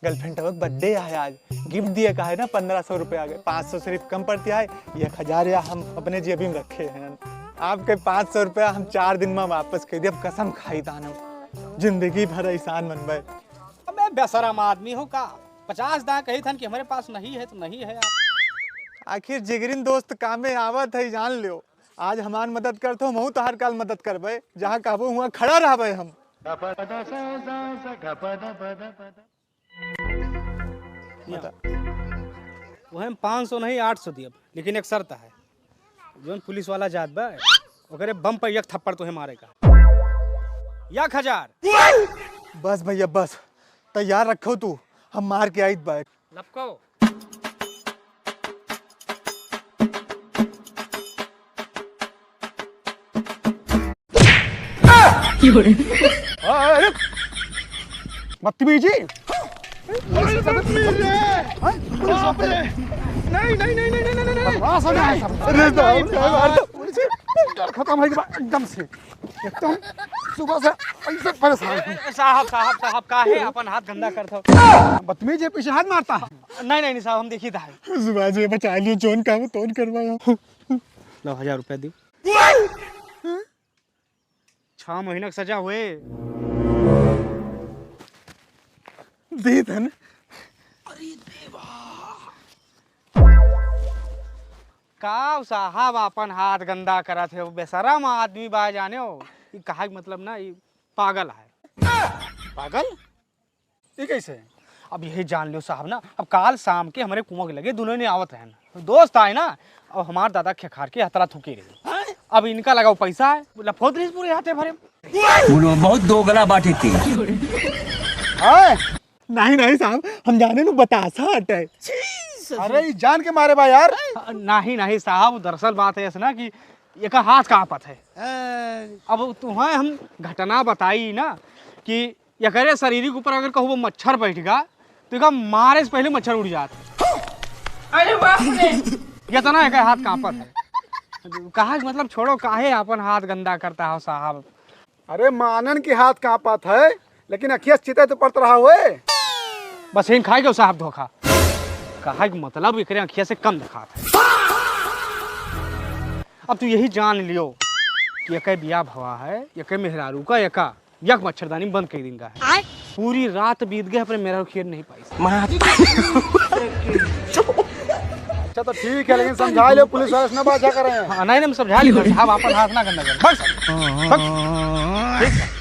Girlfriend का birthday है आज, गिफ्ट दिए का है ना 1500 रुपये आ गए, 500 सिर्फ कम पड़ती है, 1000 या हम अपने जेब में रखे हैं। आपके 500 रुपया हम 4 दिन में वापस कर दिए, अब कसम खाई तान जिंदगी भर एहसान बनबे। मैं बेशरम आदमी हूँ का 50 दा कही थन कि हमारे पास नहीं है तो नहीं है। आखिर जिगरिन दोस्त कामे आवत है, जान लियो। आज हमार मदद करते हो, महू तो हर काल मदद करबे, जहाँ कहबो हुआ खड़ा रहबे हम। वह 500 नहीं 800 दिए, लेकिन एक शर्त है, जो पुलिस वाला जात बा ओकरे बम पर एक थप्पड़ तो है मारेगा 1000। बस भैया बस, तैयार रखो तू, हम मार के आइत बैठ। लपको बदतमीजी खत्म है एकदम से, एकदम सुबह से ऐसे परेशान। साहब साहब साहब का है अपन हाथ गंदा करता। बदतमीज है, पीछे हाथ मारता। नहीं नहीं साहब, हम देखी था सुबह से बचा लियो, जोन काम तोन करवाया। लो 1000 रुपया दी। 6 महीने की सजा हुए दे धन। का साहब अपन हाथ गंदा करा थे, बेशरम आदमी बा जाने हो। ये कहा मतलब ना, ये पागल है। पागल ये कैसे? अब यही जान लियो साहब ना, अब काल शाम के हमारे कुआं लगे, दोनों ने आवत है ना, दोस्त आए ना, और हमारे दादा खेखार के हतरा थूके रहे। अब इनका लगाओ पैसा है, लफोत रही पूरे हाथे भरे। बहुत दोगला बात थी। नहीं नहीं साहब, हम जाने नु बतासा हटे। अरे जान के मारे बा यार। नहीं नहीं साहब, दरअसल बात है ऐसा ना कि एक हाथ का आपत है। अब तुम्हें हम घटना बताई ना कि यकरे शरीर के ऊपर अगर कहूँ मच्छर बैठ गया तो का मारे से पहले मच्छर उड़ जाता। अरे बाप रे, ये तो ना एक हाथ का आपत है। कहा मतलब छोड़ो, काहे अपन हाथ गंदा करता हो साहब। अरे मानन के हाथ कांपत है, लेकिन अखिया चिते तो पड़त रहा हुए। बस इन खाए गए साहब धोखा। कहा कि मतलब एकरे अखिया से कम दिखा था। अब तू यही जान लियो कि एक बिया भवा है, एक मेहरारू का एक मच्छरदानी बंद कर देंगे है। पूरी रात बीत गए, अपने मेहरारू खीर नहीं पाई। अच्छा तो ठीक है, लेकिन समझा लो पुलिस वाले से ना बात करें। नहीं नहीं, समझा ली साहब, अपन हाथ ना गंदा कर। बस ठीक है।